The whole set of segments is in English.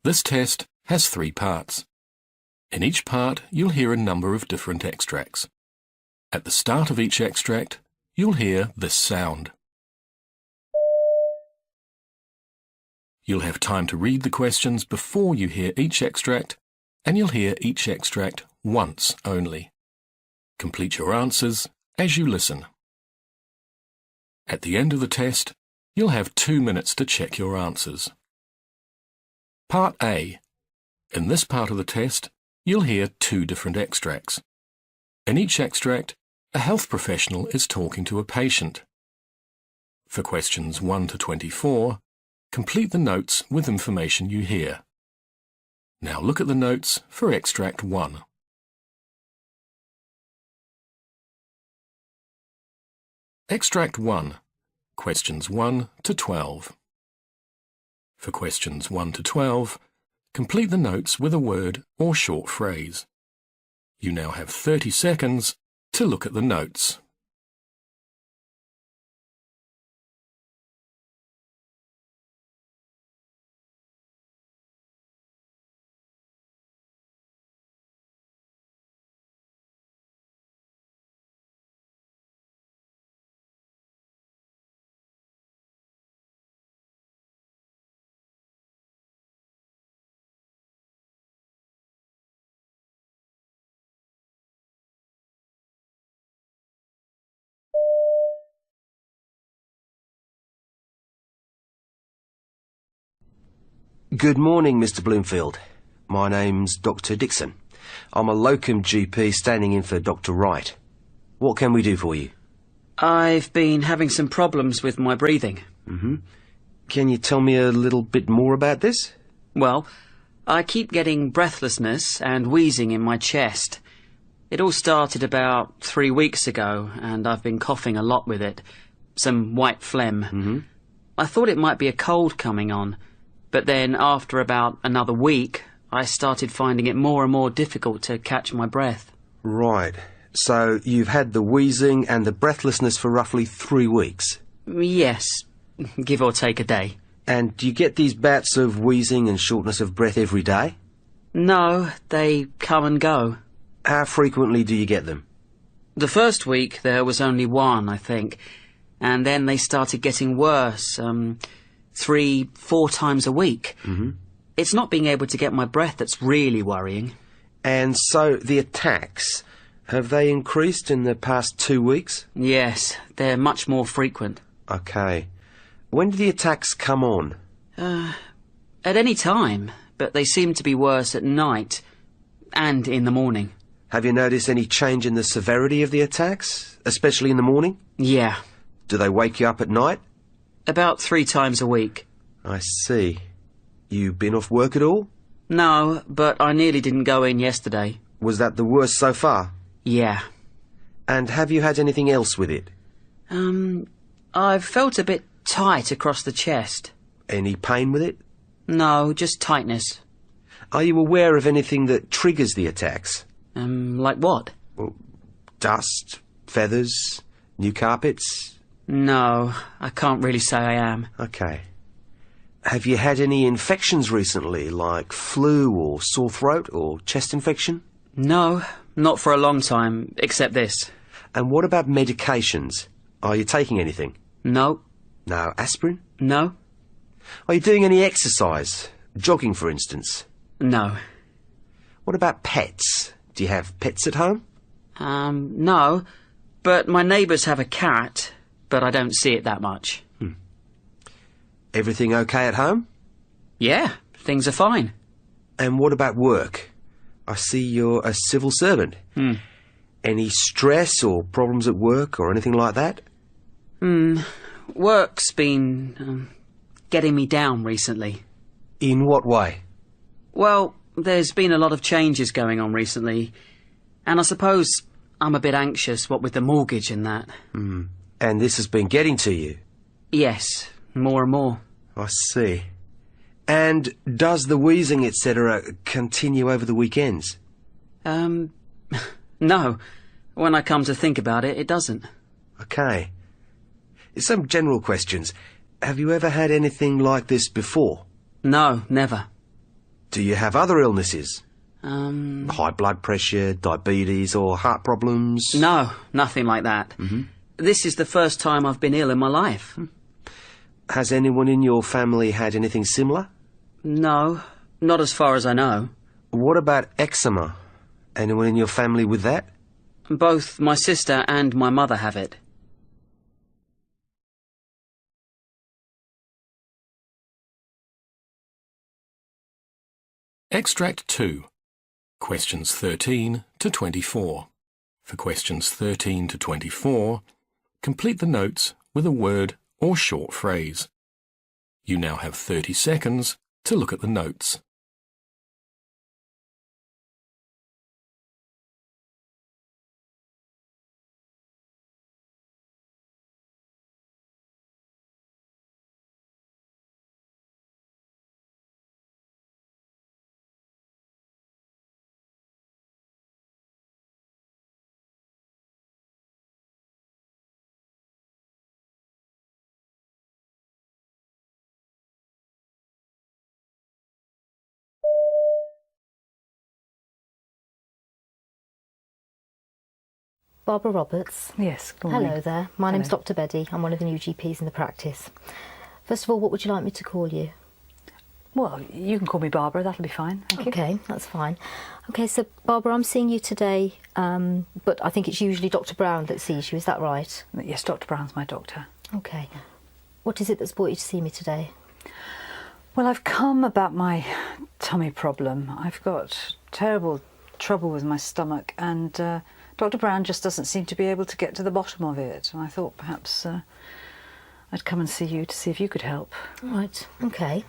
This test has 3 parts. In each part, you'll hear a number of different extracts. At the start of each extract, you'll hear this sound. You'll have time to read the questions before you hear each extract, and you'll hear each extract once only. Complete your answers as you listen. At the end of the test, you'll have 2 minutes to check your answers. Part A. In this part of the test, you'll hear 2 different extracts. In each extract, a health professional is talking to a patient. For questions 1 to 24, complete the notes with information you hear. Now look at the notes for extract 1. Extract 1, questions 1 to 12. For questions 1 to 12, complete the notes with a word or short phrase. You now have 30 seconds to look at the notes. Good morning, Mr. Bloomfield. My name's Dr. Dixon. I'm a locum GP standing in for Dr. Wright. What can we do for you? I've been having some problems with my breathing. Can you tell me a little bit more about this? Well, I keep getting breathlessness and wheezing in my chest. It all started about 3 weeks ago, and I've been coughing a lot with it. Some white phlegm. I thought it might be a cold coming on. But then, after about another week, I started finding it more and more difficult to catch my breath. Right. So you've had the wheezing and the breathlessness for roughly 3 weeks? Yes, give or take a day. And do you get these bouts of wheezing and shortness of breath every day? No, they come and go. How frequently do you get them? The first week there was only one, I think. And then they started getting worse, 3-4 times a week. It's not being able to get my breath that's really worrying. And so the attacks, have they increased in the past 2 weeks? Yes, they're much more frequent. Okay. When do the attacks come on? At any time, but they seem to be worse at night and in the morning. Have you noticed any change in the severity of the attacks, especially in the morning? Yeah. Do they wake you up at night? About 3 times a week. I see. You been off work at all? No, but I nearly didn't go in yesterday. Was that the worst so far? Yeah. And have you had anything else with it? I've felt a bit tight across the chest. Any pain with it? No, just tightness. Are you aware of anything that triggers the attacks? Like what? Well, dust, feathers, new carpets? No, I can't really say I am. Okay. Have you had any infections recently, like flu or sore throat or chest infection? No, not for a long time, except this. And what about medications? Are you taking anything? No. No aspirin? No. Are you doing any exercise? Jogging, for instance? No. What about pets? Do you have pets at home? No. But my neighbours have a cat, but I don't see it that much. Everything okay at home? Yeah, things are fine. And what about work? I see you're a civil servant. Any stress or problems at work or anything like that? Work's been getting me down recently. In what way? Well, there's been a lot of changes going on recently, and I suppose I'm a bit anxious, what with the mortgage and that. And this has been getting to you? Yes, more and more. I see. And does the wheezing, etc., continue over the weekends? No. When I come to think about it, it doesn't. Okay. Some general questions. Have you ever had anything like this before? No, never. Do you have other illnesses? Um, High blood pressure, diabetes, or heart problems? no, nothing like that. This is the first time I've been ill in my life. Has anyone in your family had anything similar? No, not as far as I know. What about eczema? Anyone in your family with that? Both my sister and my mother have it. Extract 2. Questions 13 to 24. For questions 13 to 24, complete the notes with a word or short phrase. You now have 30 seconds to look at the notes. Barbara Roberts. Yes, good morning. Hello there. My name's Hello. Dr. Beddy. I'm one of the new GPs in the practice. First of all, what would you like me to call you? Well, you can call me Barbara, that'll be fine, thank you. Okay, that's fine. Okay, so Barbara, I'm seeing you today, but I think it's usually Dr. Brown that sees you, is that right? Yes, Dr. Brown's my doctor. Okay. What is it that's brought you to see me today? Well, I've come about my tummy problem. I've got terrible trouble with my stomach, and Dr. Brown just doesn't seem to be able to get to the bottom of it. And I thought perhaps I'd come and see you to see if you could help. Right, okay.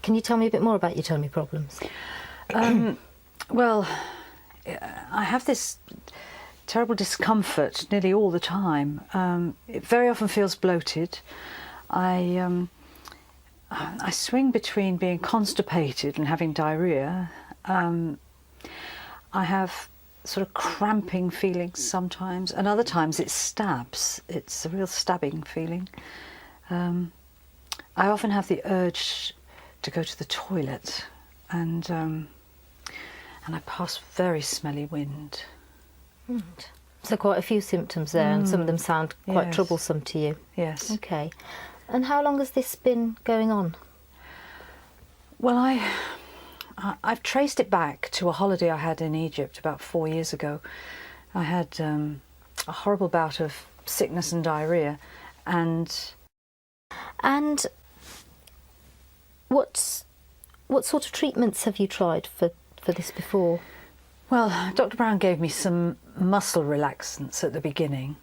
Can you tell me a bit more about your tummy problems? Well, I have this terrible discomfort nearly all the time. It very often feels bloated. I swing between being constipated and having diarrhoea. I have sort of cramping feelings sometimes, and other times it stabs. It's a real stabbing feeling. I often have the urge to go to the toilet, and I pass very smelly wind. So quite a few symptoms there, and some of them sound quite Yes. troublesome to you. Yes. Okay. And how long has this been going on? Well, I've traced it back to a holiday I had in Egypt about 4 years ago. I had a horrible bout of sickness and diarrhoea, and And what sort of treatments have you tried for this before? well, Dr. Brown gave me some muscle relaxants at the beginning.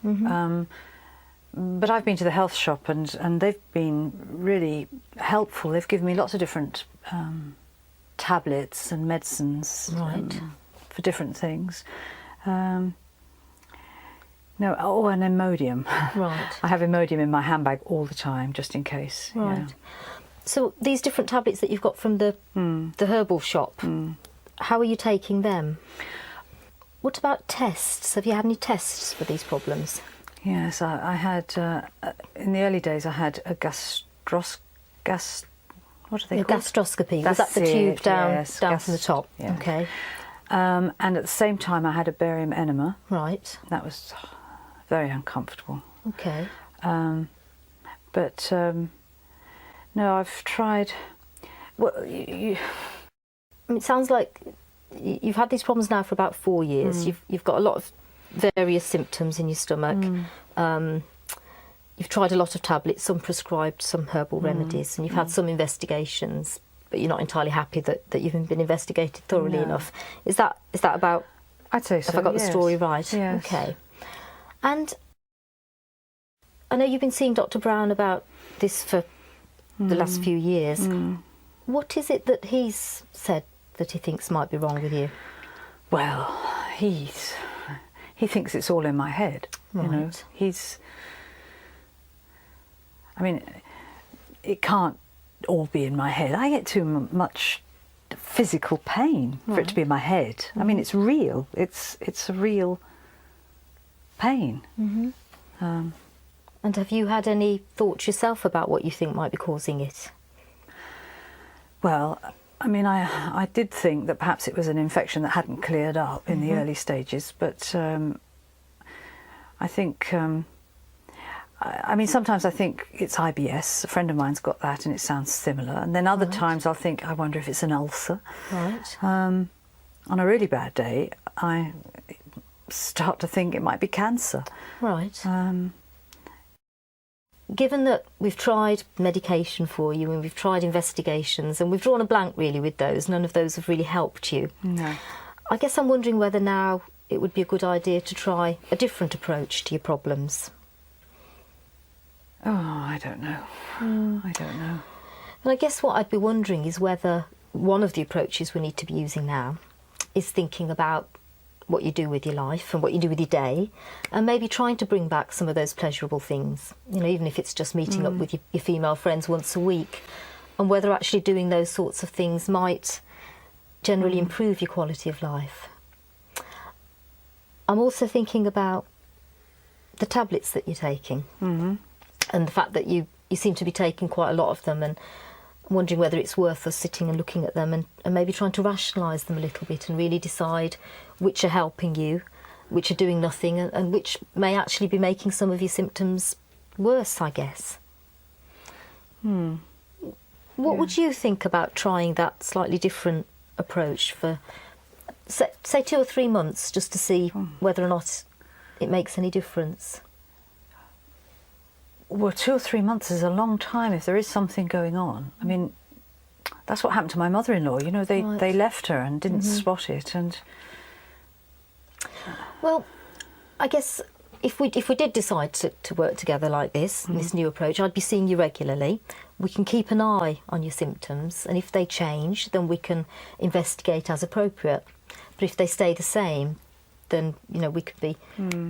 But I've been to the health shop, and they've been really helpful. They've given me lots of different tablets and medicines Right. for different things. And Imodium. Right. I have Imodium in my handbag all the time, just in case. Right. Yeah. So these different tablets that you've got from the herbal shop, how are you taking them? What about tests? Have you had any tests for these problems? Yes, I had in the early days. I had a what are they Your called? gastroscopy. Was that the That's tube it, down yes, from the top? yeah. Okay. And at the same time, I had a barium enema. Right. That was very uncomfortable. Okay. But no, I've tried. Well, I mean, it sounds like you've had these problems now for about 4 years. You've got a lot of various symptoms in your stomach. You've tried a lot of tablets, some prescribed, some herbal remedies, and you've had some investigations, but you're not entirely happy that you've been investigated thoroughly No. enough. Is that about? I'd say so. Have I got yes. the story right? Yes. Okay. And I know you've been seeing Dr. Brown about this for the last few years. What is it that he's said that he thinks might be wrong with you? Well, he thinks it's all in my head. You know, Right. I mean, it can't all be in my head. I get too much physical pain for it to be in my head. I mean, it's real. It's a real pain. And have you had any thoughts yourself about what you think might be causing it? Well, I mean, I did think that perhaps it was an infection that hadn't cleared up in the early stages, but I think, I mean, sometimes I think it's IBS. A friend of mine's got that and it sounds similar. And then other times I'll think, I wonder if it's an ulcer. Right. On a really bad day, I start to think it might be cancer. Right. Given that we've tried medication for you and we've tried investigations and we've drawn a blank really with those, none of those have really helped you. No. I guess I'm wondering whether now it would be a good idea to try a different approach to your problems. Oh, I don't know. I don't know. And I guess what I'd be wondering is whether one of the approaches we need to be using now is thinking about what you do with your life and what you do with your day, and maybe trying to bring back some of those pleasurable things, you know, even if it's just meeting up with your female friends once a week, and whether actually doing those sorts of things might generally improve your quality of life. I'm also thinking about the tablets that you're taking, and the fact that you seem to be taking quite a lot of them, and I'm wondering whether it's worth us sitting and looking at them and maybe trying to rationalise them a little bit and really decide which are helping you, which are doing nothing, and which may actually be making some of your symptoms worse, I guess. What would you think about trying that slightly different approach for, say 2 or 3 months, just to see whether or not it makes any difference? Well, 2 or 3 months is a long time if there is something going on. I mean, that's what happened to my mother-in-law. You know, they left her and didn't spot it. And well, I guess if we did decide to work together like this, this new approach, I'd be seeing you regularly. We can keep an eye on your symptoms, and if they change, then we can investigate as appropriate. But if they stay the same, then, you know, we could be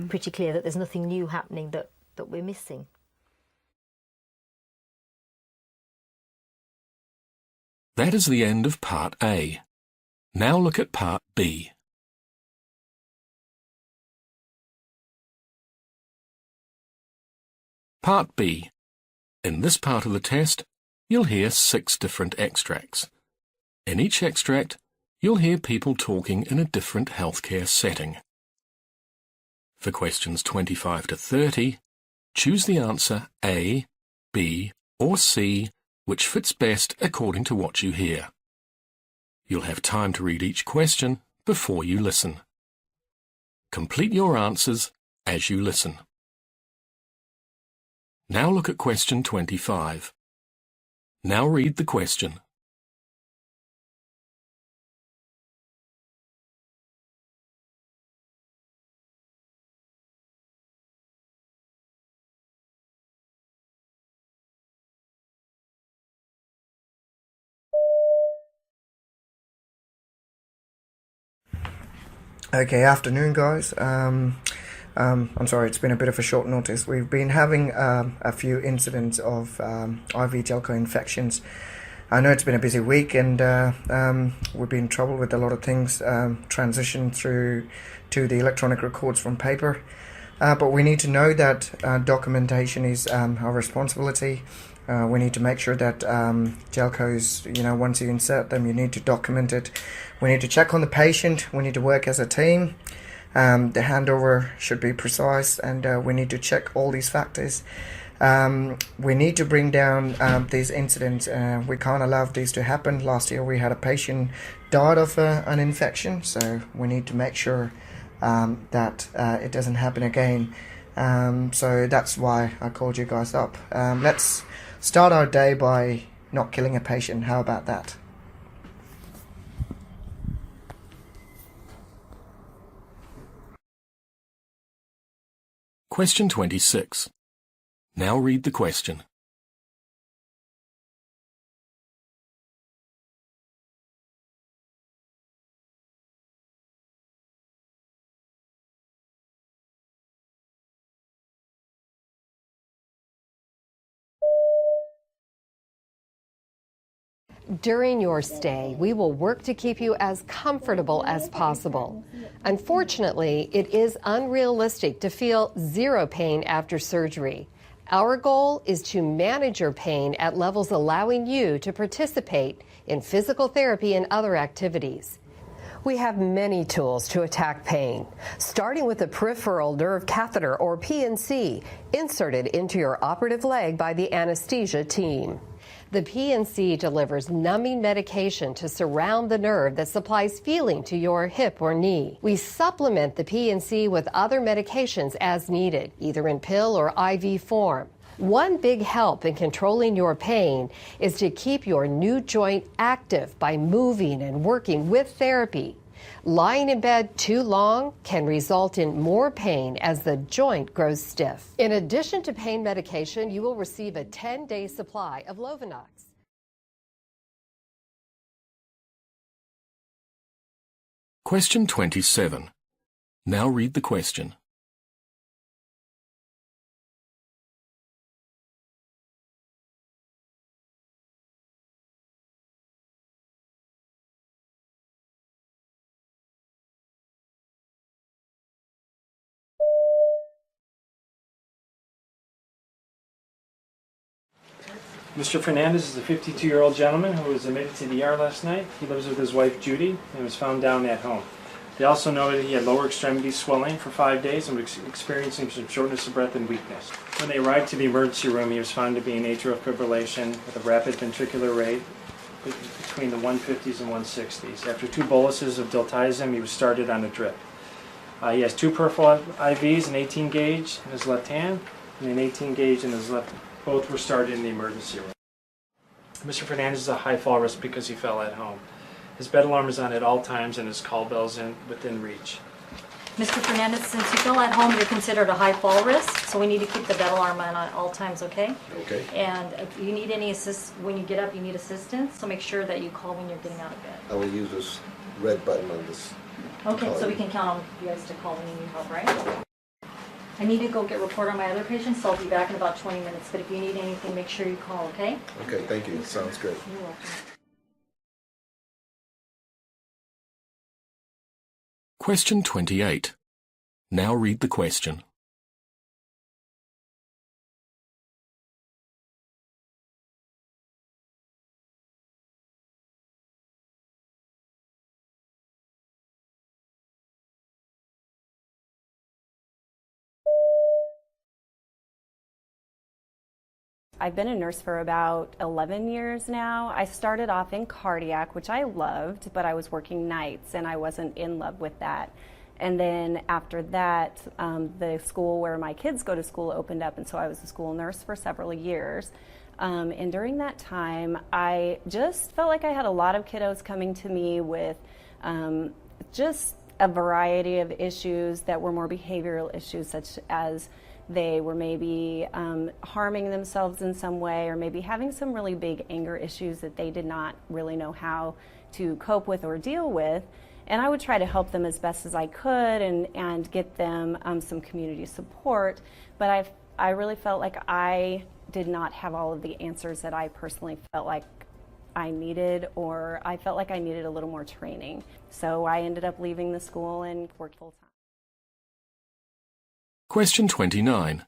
pretty clear that there's nothing new happening that we're missing. That is the end of Part A. Now look at Part B. Part B. In this part of the test, you'll hear 6 different extracts. In each extract, you'll hear people talking in a different healthcare setting. For questions 25 to 30, choose the answer A, B, or C, which fits best according to what you hear. You'll have time to read each question before you listen. Complete your answers as you listen. Now look at question 25. Now read the question. Okay, afternoon guys. I'm sorry, it's been a bit of a short notice. We've been having a few incidents of IV gel co-infections. I know it's been a busy week and we've been in trouble with a lot of things, transition through to the electronic records from paper. But we need to know that documentation is our responsibility. We need to make sure that gelcos, you know, once you insert them, you need to document it. We need to check on the patient. We need to work as a team. The handover should be precise, and we need to check all these factors. We need to bring down these incidents. We can't allow these to happen. Last year we had a patient died of an infection, so we need to make sure that it doesn't happen again. So that's why I called you guys up. Let's start our day by not killing a patient. How about that? Question 26. Now read the question. During your stay, we will work to keep you as comfortable as possible. Unfortunately, it is unrealistic to feel zero pain after surgery. Our goal is to manage your pain at levels allowing you to participate in physical therapy and other activities. We have many tools to attack pain, starting with the peripheral nerve catheter, or PNC, inserted into your operative leg by the anesthesia team. The PNC delivers numbing medication to surround the nerve that supplies feeling to your hip or knee. We supplement the PNC with other medications as needed, either in pill or IV form. One big help in controlling your pain is to keep your new joint active by moving and working with therapy. Lying in bed too long can result in more pain as the joint grows stiff. In addition to pain medication, you will receive a 10-day supply of Lovenox. Question 27. Now read the question. Mr. Fernandez is a 52-year-old gentleman who was admitted to the ER last night. He lives with his wife Judy and was found down at home. They also noted he had lower extremity swelling for 5 days and was experiencing some shortness of breath and weakness. When they arrived to the emergency room, he was found to be in atrial fibrillation with a rapid ventricular rate between the 150s and 160s. After 2 boluses of diltiazem, he was started on a drip. He has 2 peripheral IVs, an 18 gauge in his left hand and an 18 gauge in his left. Both were started in the emergency room. Mr. Fernandez is a high fall risk because he fell at home. His bed alarm is on at all times and his call bell's within reach. Mr. Fernandez, since you fell at home, you're considered a high fall risk, so we need to keep the bed alarm on at all times, okay? Okay. And if you need any when you get up, you need assistance, so make sure that you call when you're getting out of bed. I will use this red button on this. Okay, so we can count on you guys to call when you need help, right? I need to go get a report on my other patients, so I'll be back in about 20 minutes. But if you need anything, make sure you call, okay? Okay, thank you. Sounds great. You're welcome. Question 28. Now read the question. I've been a nurse for about 11 years now. I started off in cardiac, which I loved, but I was working nights and I wasn't in love with that. And then after that, the school where my kids go to school opened up, and so I was a school nurse for several years. And during that time, I just felt like I had a lot of kiddos coming to me with just a variety of issues that were more behavioral issues, such as they were maybe harming themselves in some way, or maybe having some really big anger issues that they did not really know how to cope with or deal with. And I would try to help them as best as I could and get them some community support. But I really felt like I did not have all of the answers that I personally felt like I needed, or I felt like I needed a little more training. So I ended up leaving the school and worked full-time. Question 29.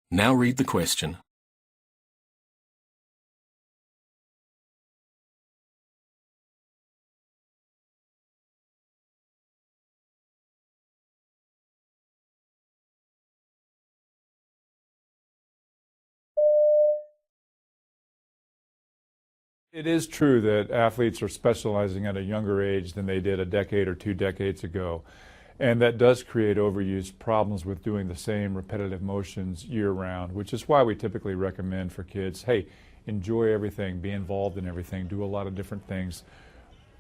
Now read the question. It is true that athletes are specializing at a younger age than they did a decade or 2 decades ago. And that does create overuse problems with doing the same repetitive motions year-round, which is why we typically recommend for kids, hey, enjoy everything, be involved in everything, do a lot of different things.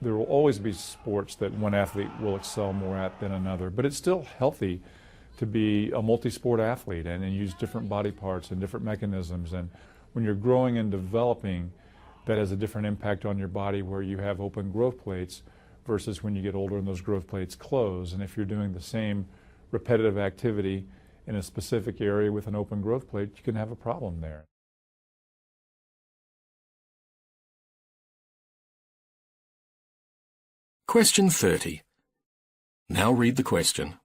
There will always be sports that one athlete will excel more at than another, but it's still healthy to be a multi-sport athlete and use different body parts and different mechanisms. And when you're growing and developing, that has a different impact on your body where you have open growth plates versus when you get older and those growth plates close. And if you're doing the same repetitive activity in a specific area with an open growth plate, you can have a problem there. Question 30. Now read the question.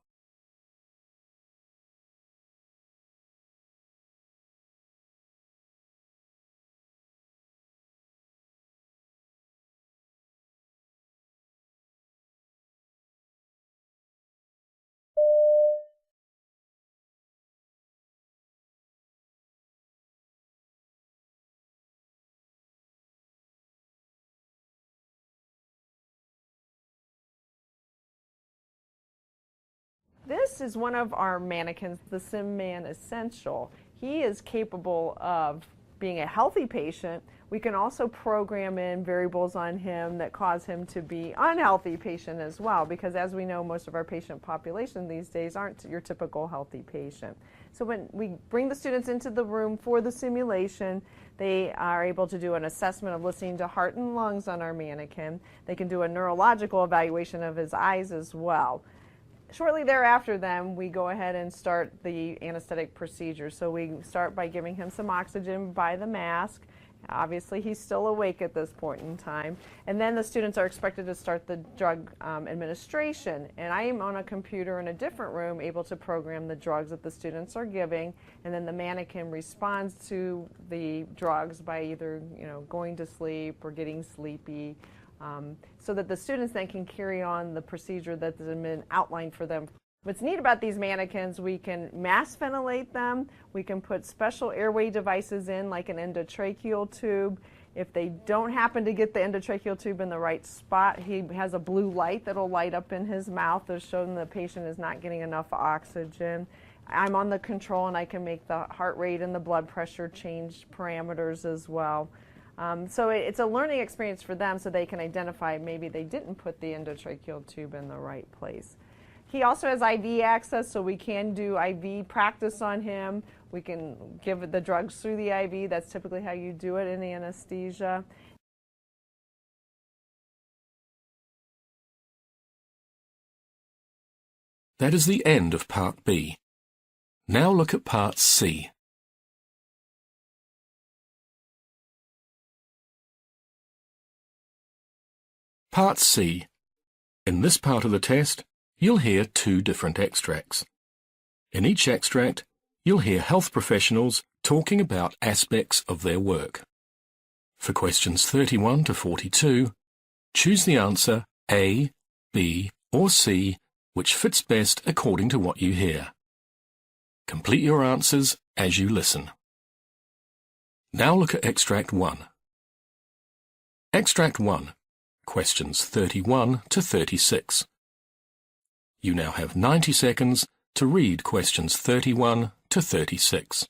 This is one of our mannequins, the SimMan Essential. He is capable of being a healthy patient. We can also program in variables on him that cause him to be unhealthy patient as well, because as we know, most of our patient population these days aren't your typical healthy patient. So when we bring the students into the room for the simulation, they are able to do an assessment of listening to heart and lungs on our mannequin. They can do a neurological evaluation of his eyes as well. Shortly thereafter, then, we go ahead and start the anesthetic procedure. So we start by giving him some oxygen by the mask. Obviously, he's still awake at this point in time. And then the students are expected to start the drug administration. And I am on a computer in a different room able to program the drugs that the students are giving. And then the mannequin responds to the drugs by either going to sleep or getting sleepy. So that the students then can carry on the procedure that's been outlined for them. What's neat about these mannequins, we can mass ventilate them, we can put special airway devices in like an endotracheal tube. If they don't happen to get the endotracheal tube in the right spot, he has a blue light that'll light up in his mouth to show them the patient is not getting enough oxygen. I'm on the control and I can make the heart rate and the blood pressure change parameters as well. So it's a learning experience for them so they can identify maybe they didn't put the endotracheal tube in the right place. He also has IV access, so we can do IV practice on him. We can give the drugs through the IV. That's typically how you do it in anesthesia. That is the end of Part B. Now look at Part C. Part C. In this part of the test, you'll hear two different extracts. In each extract, you'll hear health professionals talking about aspects of their work. For questions 31 to 42, choose the answer A, B, or C, which fits best according to what you hear. Complete your answers as you listen. Now look at Extract 1. Extract 1. Questions 31 to 36. You now have 90 seconds to read questions 31 to 36.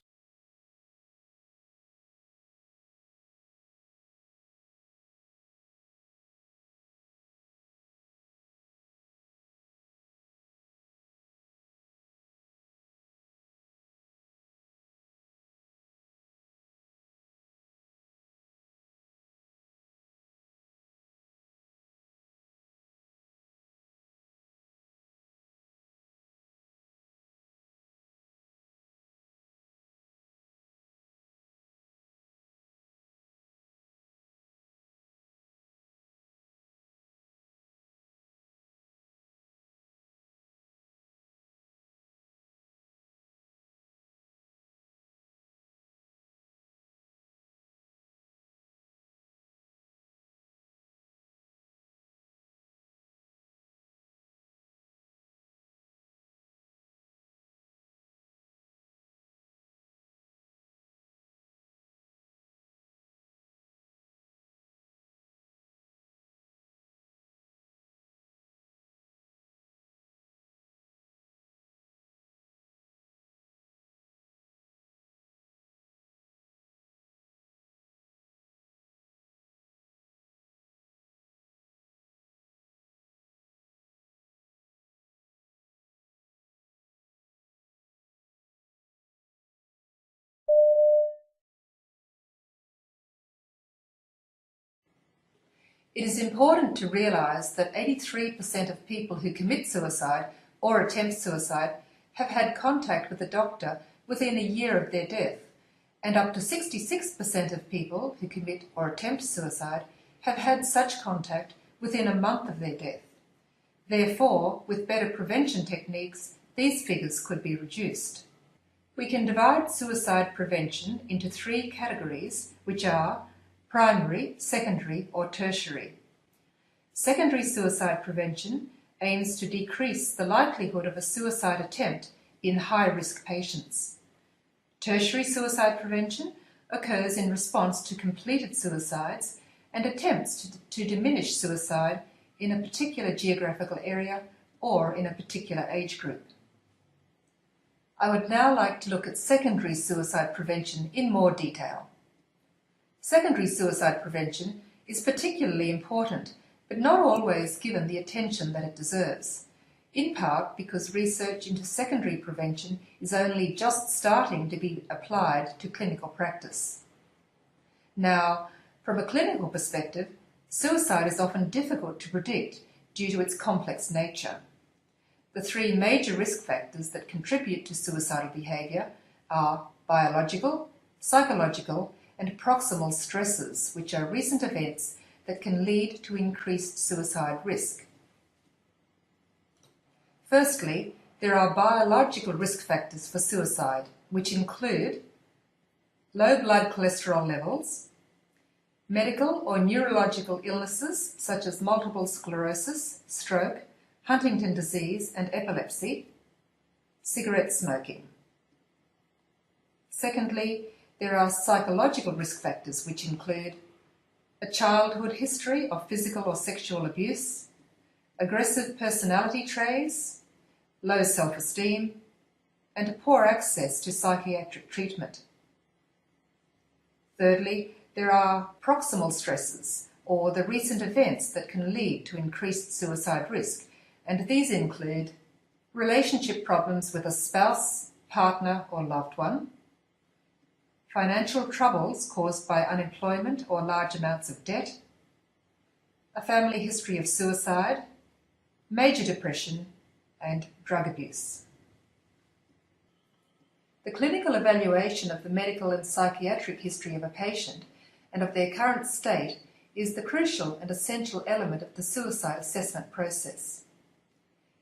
It is important to realise that 83% of people who commit suicide or attempt suicide have had contact with a doctor within a year of their death, and up to 66% of people who commit or attempt suicide have had such contact within a month of their death. Therefore, with better prevention techniques, these figures could be reduced. We can divide suicide prevention into three categories, which are primary, secondary, or tertiary. Secondary suicide prevention aims to decrease the likelihood of a suicide attempt in high-risk patients. Tertiary suicide prevention occurs in response to completed suicides and attempts to diminish suicide in a particular geographical area or in a particular age group. I would now like to look at secondary suicide prevention in more detail. Secondary suicide prevention is particularly important, but not always given the attention that it deserves, in part because research into secondary prevention is only just starting to be applied to clinical practice. Now, from a clinical perspective, suicide is often difficult to predict due to its complex nature. The three major risk factors that contribute to suicidal behaviour are biological, psychological, and proximal stresses, which are recent events that can lead to increased suicide risk. Firstly, there are biological risk factors for suicide, which include low blood cholesterol levels, medical or neurological illnesses such as multiple sclerosis, stroke, Huntington disease and epilepsy, cigarette smoking. Secondly, there are psychological risk factors which include a childhood history of physical or sexual abuse, aggressive personality traits, low self-esteem, and poor access to psychiatric treatment. Thirdly, there are proximal stresses, or the recent events that can lead to increased suicide risk, and these include relationship problems with a spouse, partner, or loved one, financial troubles caused by unemployment or large amounts of debt, a family history of suicide, major depression, and drug abuse. The clinical evaluation of the medical and psychiatric history of a patient and of their current state is the crucial and essential element of the suicide assessment process.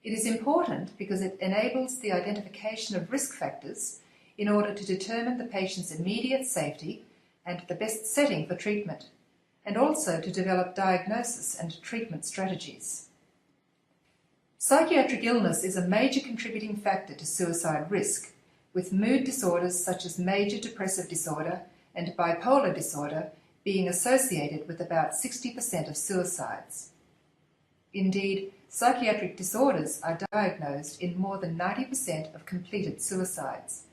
It is important because it enables the identification of risk factors in order to determine the patient's immediate safety and the best setting for treatment, and also to develop diagnosis and treatment strategies. Psychiatric illness is a major contributing factor to suicide risk, with mood disorders such as major depressive disorder and bipolar disorder being associated with about 60% of suicides. Indeed, psychiatric disorders are diagnosed in more than 90% of completed suicides,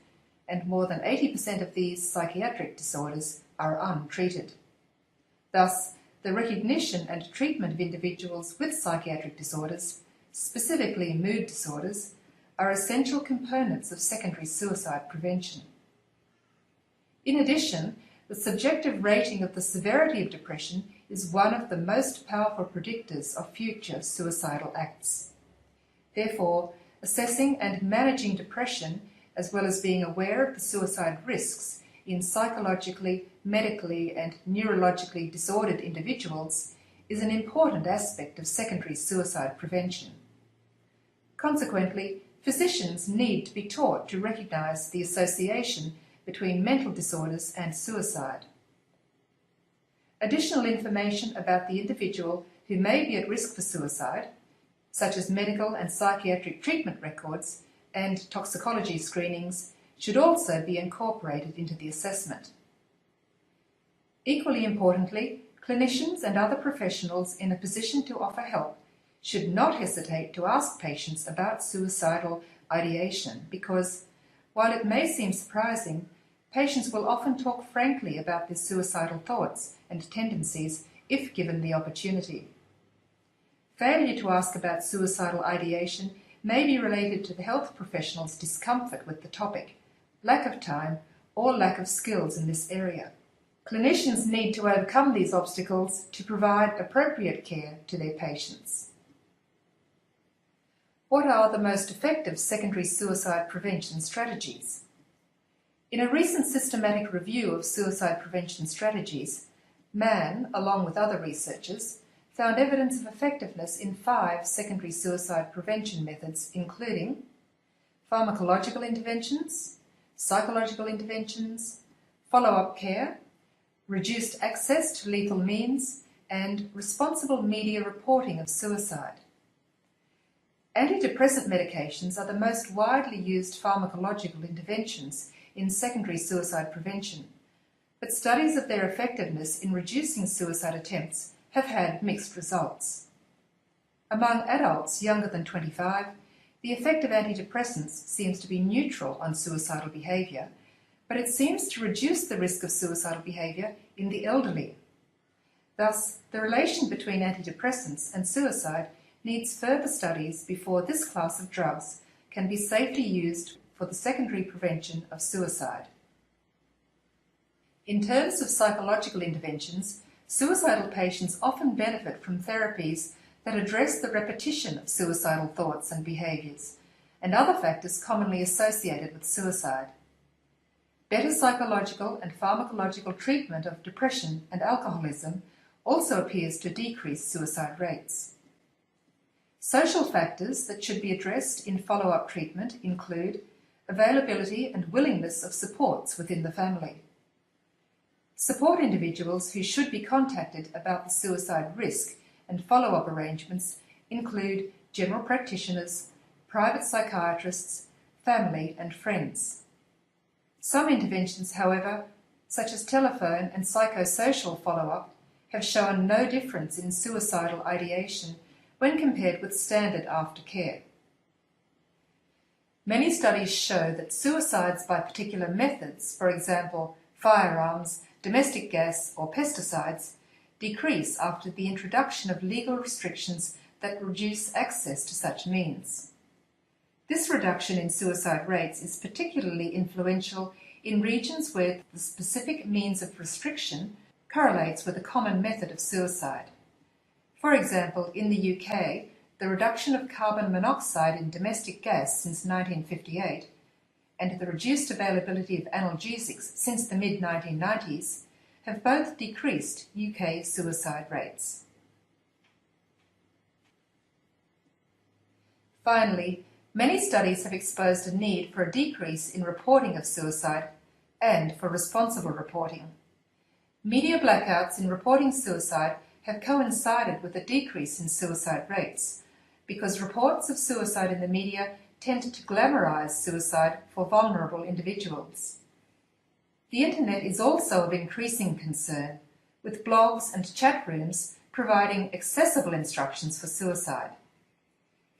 and more than 80% of these psychiatric disorders are untreated. Thus, the recognition and treatment of individuals with psychiatric disorders, specifically mood disorders, are essential components of secondary suicide prevention. In addition, the subjective rating of the severity of depression is one of the most powerful predictors of future suicidal acts. Therefore, assessing and managing depression, as well as being aware of the suicide risks in psychologically, medically, and neurologically disordered individuals, is an important aspect of secondary suicide prevention. Consequently, physicians need to be taught to recognise the association between mental disorders and suicide. Additional information about the individual who may be at risk for suicide, such as medical and psychiatric treatment records and toxicology screenings, should also be incorporated into the assessment. Equally importantly, clinicians and other professionals in a position to offer help should not hesitate to ask patients about suicidal ideation because, while it may seem surprising, patients will often talk frankly about their suicidal thoughts and tendencies if given the opportunity. Failure to ask about suicidal ideation may be related to the health professional's discomfort with the topic, lack of time, or lack of skills in this area. Clinicians need to overcome these obstacles to provide appropriate care to their patients. What are the most effective secondary suicide prevention strategies? In a recent systematic review of suicide prevention strategies, Mann, along with other researchers, found evidence of effectiveness in 5 secondary suicide prevention methods, including pharmacological interventions, psychological interventions, follow-up care, reduced access to lethal means, and responsible media reporting of suicide. Antidepressant medications are the most widely used pharmacological interventions in secondary suicide prevention, but studies of their effectiveness in reducing suicide attempts have had mixed results. Among adults younger than 25, The effect of antidepressants seems to be neutral on suicidal behaviour, but it seems to reduce the risk of suicidal behaviour in the elderly. Thus, the relation between antidepressants and suicide needs further studies before this class of drugs can be safely used for the secondary prevention of suicide. In terms of psychological interventions, suicidal patients often benefit from therapies that address the repetition of suicidal thoughts and behaviours, and other factors commonly associated with suicide. Better psychological and pharmacological treatment of depression and alcoholism also appears to decrease suicide rates. Social factors that should be addressed in follow-up treatment include availability and willingness of supports within the family. Support individuals who should be contacted about the suicide risk and follow-up arrangements include general practitioners, private psychiatrists, family and friends. Some interventions, however, such as telephone and psychosocial follow-up, have shown no difference in suicidal ideation when compared with standard aftercare. Many studies show that suicides by particular methods, for example, firearms, domestic gas or pesticides, decrease after the introduction of legal restrictions that reduce access to such means. This reduction in suicide rates is particularly influential in regions where the specific means of restriction correlates with a common method of suicide. For example, in the UK, the reduction of carbon monoxide in domestic gas since 1958 and the reduced availability of analgesics since the mid-1990s have both decreased UK suicide rates. Finally, many studies have exposed a need for a decrease in reporting of suicide and for responsible reporting. Media blackouts in reporting suicide have coincided with a decrease in suicide rates because reports of suicide in the media tend to glamorise suicide for vulnerable individuals. The internet is also of increasing concern, with blogs and chat rooms providing accessible instructions for suicide.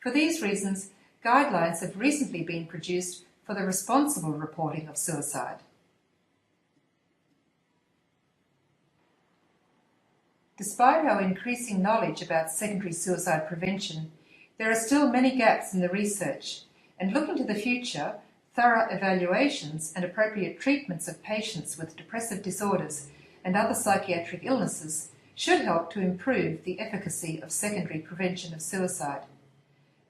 For these reasons, guidelines have recently been produced for the responsible reporting of suicide. Despite our increasing knowledge about secondary suicide prevention, there are still many gaps in the research, and looking to the future, thorough evaluations and appropriate treatments of patients with depressive disorders and other psychiatric illnesses should help to improve the efficacy of secondary prevention of suicide.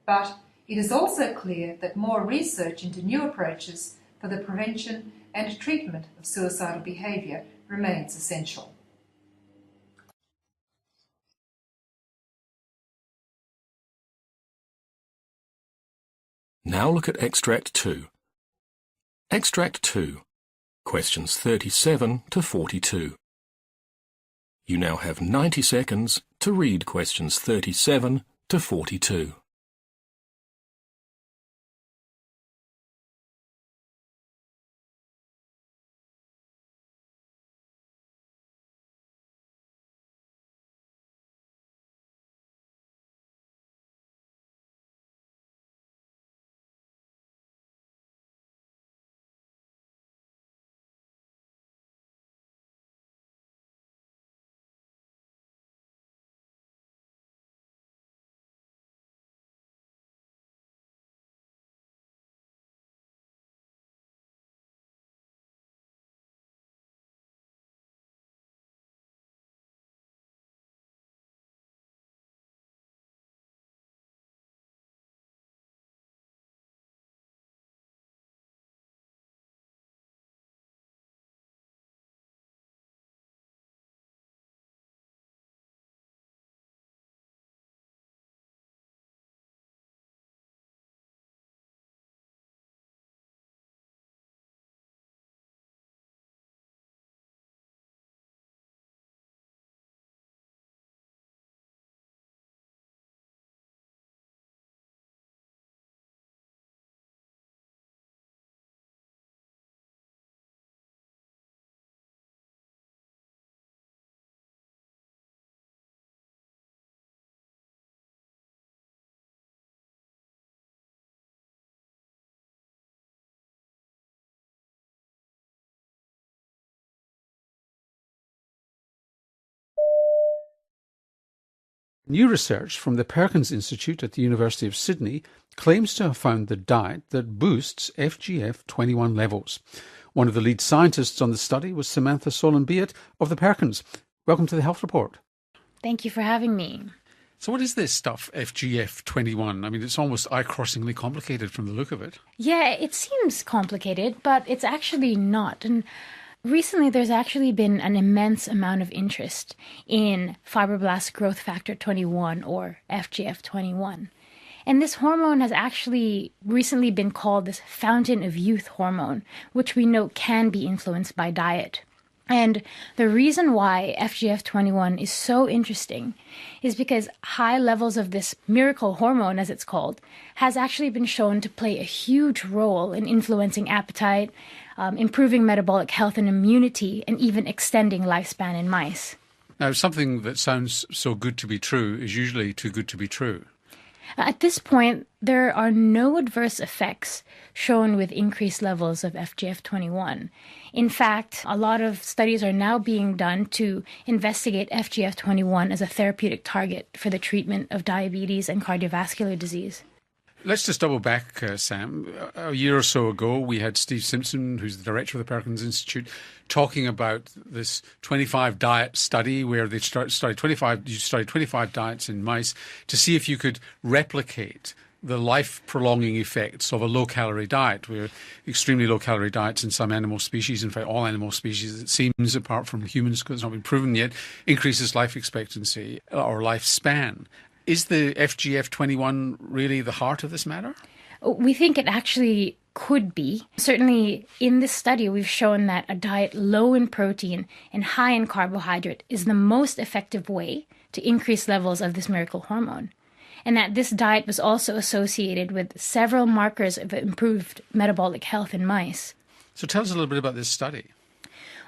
But it is also clear that more research into new approaches for the prevention and treatment of suicidal behaviour remains essential. Now look at Extract 2. Extract 2, questions 37 to 42. You now have 90 seconds to read questions 37 to 42. New research from the Perkins Institute at the University of Sydney claims to have found the diet that boosts FGF21 levels. One of the lead scientists on the study was Samantha Solon-Beat of the Perkins. Welcome to the Health Report. Thank you for having me. So what is this stuff, FGF21? I mean, it's almost eye-crossingly complicated from the look of it. Yeah, it seems complicated, but it's actually not. And recently, there's actually been an immense amount of interest in fibroblast growth factor 21, or FGF21. And this hormone has actually recently been called this fountain of youth hormone, which we know can be influenced by diet. And the reason why FGF21 is so interesting is because high levels of this miracle hormone, as it's called, has actually been shown to play a huge role in influencing appetite, improving metabolic health and immunity, and even extending lifespan in mice. Now, something that sounds so good to be true is usually too good to be true. At this point, there are no adverse effects shown with increased levels of FGF21. In fact, a lot of studies are now being done to investigate FGF21 as a therapeutic target for the treatment of diabetes and cardiovascular disease. Let's just double back, Sam. A year or so ago, we had Steve Simpson, who's the director of the Perkins Institute, talking about this 25 diet study where they studied 25 diets in mice to see if you could replicate the life-prolonging effects of a low-calorie diet, where extremely low-calorie diets in some animal species, in fact all animal species, it seems, apart from humans because it's not been proven yet, increases life expectancy or lifespan. Is the FGF21 really the heart of this matter? We think it actually could be. Certainly in this study, we've shown that a diet low in protein and high in carbohydrate is the most effective way to increase levels of this miracle hormone. And that this diet was also associated with several markers of improved metabolic health in mice. So tell us a little bit about this study.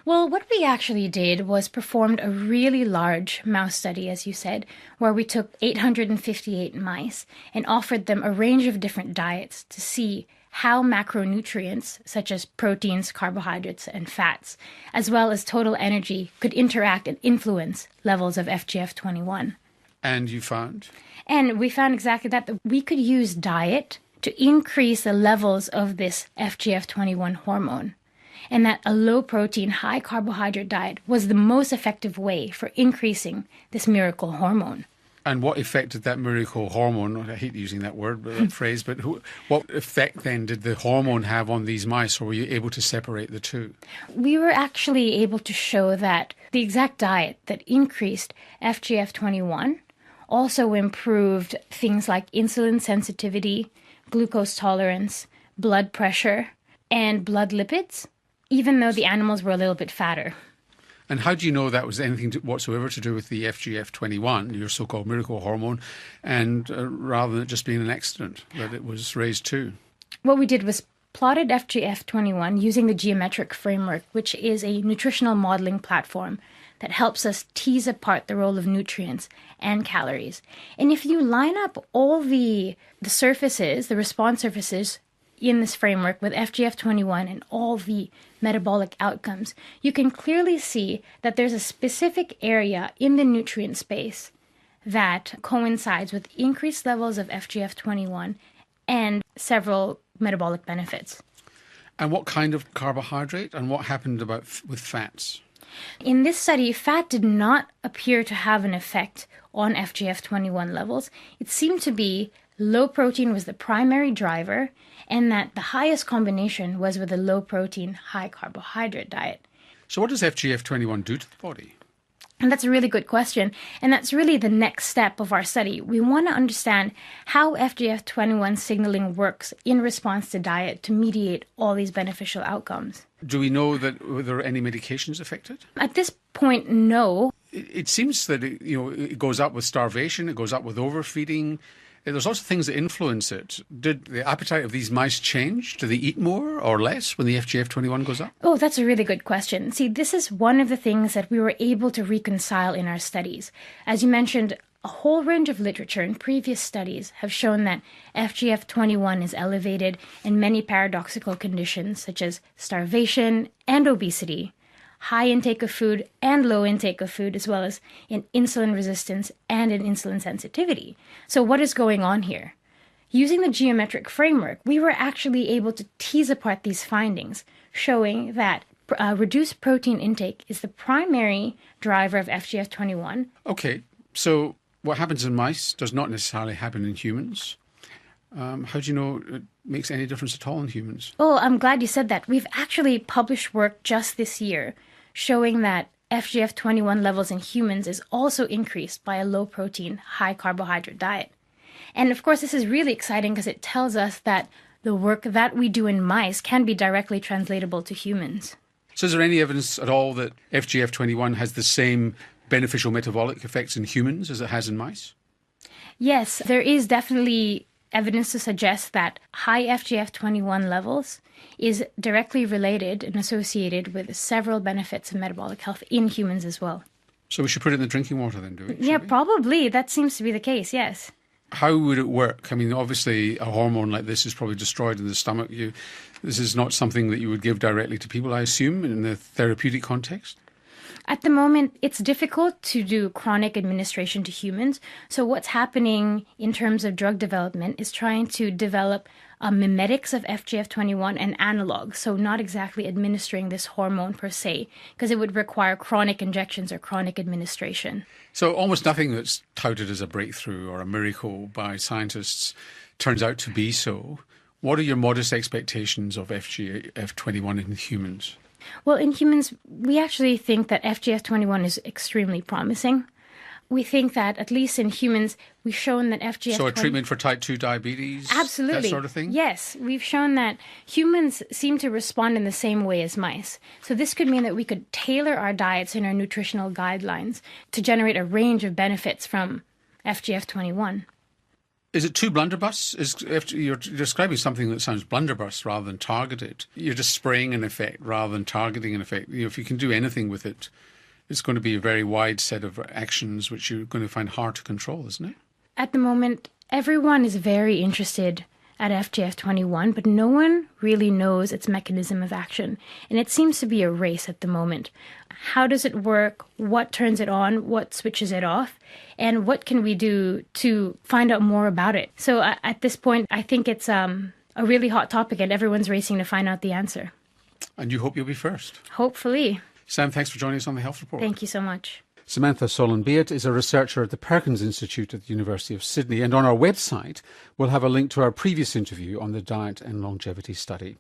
Well, what we actually did was performed a really large mouse study, as you said, where we took 858 mice and offered them a range of different diets to see how macronutrients, such as proteins, carbohydrates, and fats, as well as total energy, could interact and influence levels of FGF21. And you found? And we found exactly that we could use diet to increase the levels of this FGF21 hormone, and that a low-protein, high-carbohydrate diet was the most effective way for increasing this miracle hormone. And what effect did that miracle hormone, I hate using that word, that phrase, but what effect then did the hormone have on these mice, or were you able to separate the two? We were actually able to show that the exact diet that increased FGF21 also improved things like insulin sensitivity, glucose tolerance, blood pressure, and blood lipids, even though the animals were a little bit fatter. And how do you know that was anything whatsoever to do with the FGF21, your so-called miracle hormone, and rather than it just being an accident that it was raised to? What we did was plotted FGF21 using the geometric framework, which is a nutritional modeling platform that helps us tease apart the role of nutrients and calories. And if you line up all the surfaces, the response surfaces in this framework with FGF21 and all the metabolic outcomes, you can clearly see that there's a specific area in the nutrient space that coincides with increased levels of FGF21 and several metabolic benefits. And what kind of carbohydrate, and what happened with fats? In this study, fat did not appear to have an effect on FGF21 levels. It seemed to be low protein was the primary driver, and that the highest combination was with a low protein, high carbohydrate diet. So what does FGF21 do to the body? And that's a really good question. And that's really the next step of our study. We want to understand how FGF21 signaling works in response to diet to mediate all these beneficial outcomes. Do we know that were there any medications affected? At this point, no. It seems that it goes up with starvation, it goes up with overfeeding. There's lots of things that influence it. Did the appetite of these mice change? Do they eat more or less when the FGF21 goes up? Oh, that's a really good question. See, this is one of the things that we were able to reconcile in our studies. As you mentioned, a whole range of literature in previous studies have shown that FGF21 is elevated in many paradoxical conditions such as starvation and obesity, high intake of food and low intake of food, as well as in insulin resistance and in insulin sensitivity. So what is going on here? Using the geometric framework, we were actually able to tease apart these findings, showing that reduced protein intake is the primary driver of FGF21. Okay, so what happens in mice does not necessarily happen in humans. How do you know it makes any difference at all in humans? Oh, I'm glad you said that. We've actually published work just this year showing that FGF21 levels in humans is also increased by a low-protein, high-carbohydrate diet. And of course, this is really exciting because it tells us that the work that we do in mice can be directly translatable to humans. So is there any evidence at all that FGF21 has the same beneficial metabolic effects in humans as it has in mice? Yes, there is definitely evidence to suggest that high FGF21 levels is directly related and associated with several benefits of metabolic health in humans as well. So we should put it in the drinking water then, do we? Yeah, probably. That seems to be the case, yes. How would it work? I mean, obviously, a hormone like this is probably destroyed in the stomach. This is not something that you would give directly to people, I assume, in the therapeutic context? At the moment, it's difficult to do chronic administration to humans. So what's happening in terms of drug development is trying to develop mimetics of FGF21 and analogs. So not exactly administering this hormone per se, because it would require chronic injections or chronic administration. So almost nothing that's touted as a breakthrough or a miracle by scientists turns out to be so. What are your modest expectations of FGF21 in humans? Well, in humans, we actually think that FGF21 is extremely promising. We think that, at least in humans, we've shown that FGF21... So a treatment for type 2 diabetes? Absolutely. That sort of thing? Yes. We've shown that humans seem to respond in the same way as mice. So this could mean that we could tailor our diets and our nutritional guidelines to generate a range of benefits from FGF21. Is it too blunderbuss? You're describing something that sounds blunderbuss rather than targeted. You're just spraying an effect rather than targeting an effect. If you can do anything with it, it's going to be a very wide set of actions which you're going to find hard to control, isn't it? At the moment, everyone is very interested at FGF21, but no one really knows its mechanism of action. And it seems to be a race at the moment. How does it work? What turns it on? What switches it off? And what can we do to find out more about it? So at this point, I think it's a really hot topic and everyone's racing to find out the answer. And you hope you'll be first. Hopefully. Sam, thanks for joining us on the Health Report. Thank you so much. Samantha Solon-Beat is a researcher at the Perkins Institute at the University of Sydney, and on our website we'll have a link to our previous interview on the diet and longevity study.